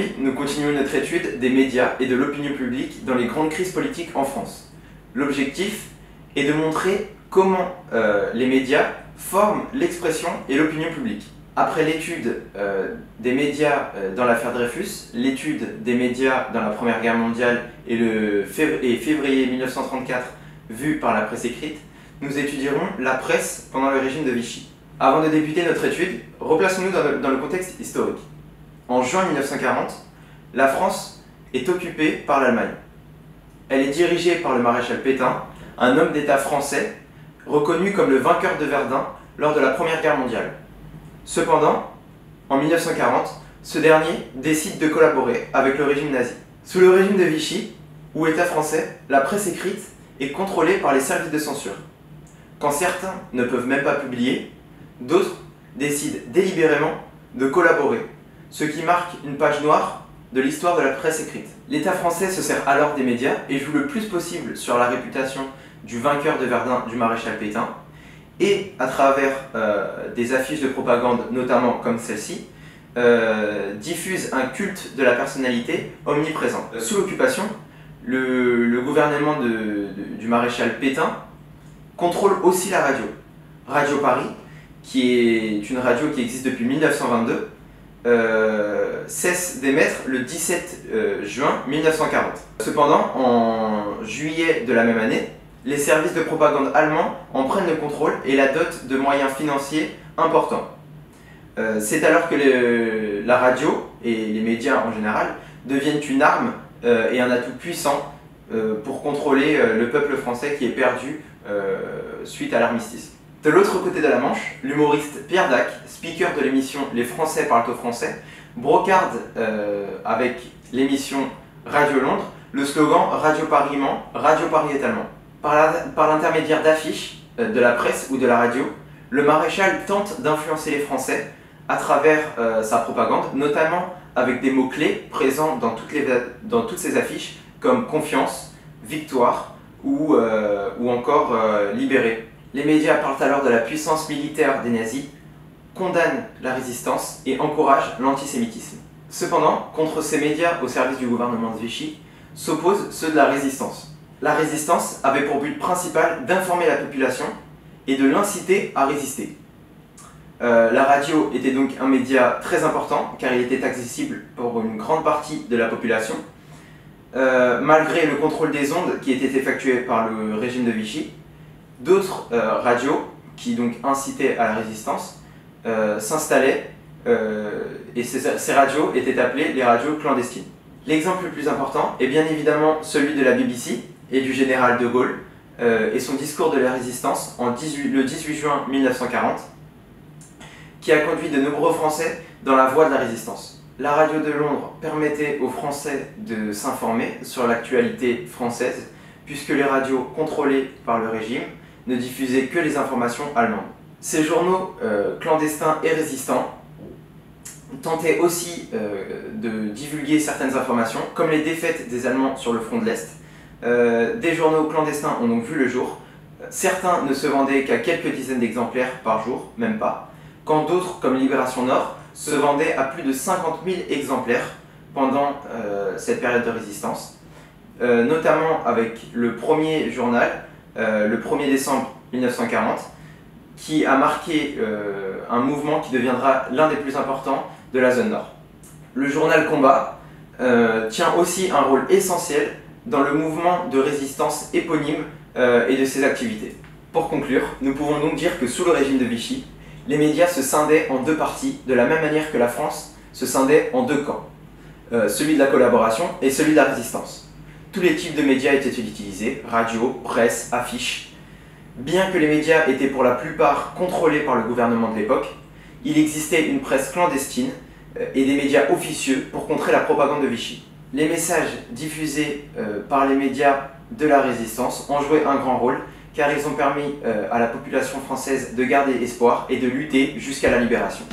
Aujourd'hui, nous continuons notre étude des médias et de l'opinion publique dans les grandes crises politiques en France. L'objectif est de montrer comment les médias forment l'expression et l'opinion publique. Après l'étude des médias dans l'affaire Dreyfus, l'étude des médias dans la Première Guerre mondiale et février 1934 vu par la presse écrite, nous étudierons la presse pendant le régime de Vichy. Avant de débuter notre étude, replaçons-nous dans le contexte historique. En juin 1940, la France est occupée par l'Allemagne. Elle est dirigée par le maréchal Pétain, un homme d'État français reconnu comme le vainqueur de Verdun lors de la Première Guerre mondiale. Cependant, en 1940, ce dernier décide de collaborer avec le régime nazi. Sous le régime de Vichy, ou État français, la presse écrite est contrôlée par les services de censure. Quand certains ne peuvent même pas publier, d'autres décident délibérément de collaborer, ce qui marque une page noire de l'histoire de la presse écrite. L'État français se sert alors des médias et joue le plus possible sur la réputation du vainqueur de Verdun du maréchal Pétain, et à travers des affiches de propagande, notamment comme celle-ci, diffuse un culte de la personnalité omniprésent. Sous l'occupation, le gouvernement du maréchal Pétain contrôle aussi la radio. Radio Paris, qui est une radio qui existe depuis 1922, cesse d'émettre le 17 juin 1940. Cependant, en juillet de la même année, les services de propagande allemands en prennent le contrôle et la dotent de moyens financiers importants. C'est alors que la radio et les médias en général deviennent une arme et un atout puissant pour contrôler le peuple français qui est perdu suite à l'armistice. De l'autre côté de la Manche, l'humoriste Pierre Dac, speaker de l'émission Les Français parlent au français, brocarde avec l'émission Radio Londres le slogan Radio Paris ment, Radio Paris est allemand. Par l'intermédiaire d'affiches, de la presse ou de la radio, le maréchal tente d'influencer les Français à travers sa propagande, notamment avec des mots-clés présents dans toutes ces affiches comme confiance, victoire ou encore libéré. Les médias parlent alors de la puissance militaire des nazis, condamnent la résistance et encouragent l'antisémitisme. Cependant, contre ces médias au service du gouvernement de Vichy, s'opposent ceux de la résistance. La résistance avait pour but principal d'informer la population et de l'inciter à résister. La radio était donc un média très important car il était accessible pour une grande partie de la population. Malgré le contrôle des ondes qui était effectué par le régime de Vichy, d'autres radios qui donc incitaient à la résistance s'installaient et ces radios étaient appelées les radios clandestines. L'exemple le plus important est bien évidemment celui de la BBC et du général de Gaulle et son discours de la résistance le 18 juin 1940 qui a conduit de nombreux Français dans la voie de la résistance. La radio de Londres permettait aux Français de s'informer sur l'actualité française puisque les radios contrôlées par le régime ne diffusaient que les informations allemandes. Ces journaux clandestins et résistants tentaient aussi de divulguer certaines informations, comme les défaites des Allemands sur le front de l'Est. Des journaux clandestins ont donc vu le jour. Certains ne se vendaient qu'à quelques dizaines d'exemplaires par jour, même pas, quand d'autres, comme Libération Nord, se vendaient à plus de 50 000 exemplaires pendant cette période de résistance, notamment avec le premier journal, le 1er décembre 1940, qui a marqué un mouvement qui deviendra l'un des plus importants de la zone nord. Le journal Combat tient aussi un rôle essentiel dans le mouvement de résistance éponyme et de ses activités. Pour conclure, nous pouvons donc dire que sous le régime de Vichy, les médias se scindaient en deux parties, de la même manière que la France se scindait en deux camps, celui de la collaboration et celui de la résistance. Tous les types de médias étaient utilisés, radio, presse, affiches. Bien que les médias étaient pour la plupart contrôlés par le gouvernement de l'époque, il existait une presse clandestine et des médias officieux pour contrer la propagande de Vichy. Les messages diffusés par les médias de la résistance ont joué un grand rôle car ils ont permis à la population française de garder espoir et de lutter jusqu'à la libération.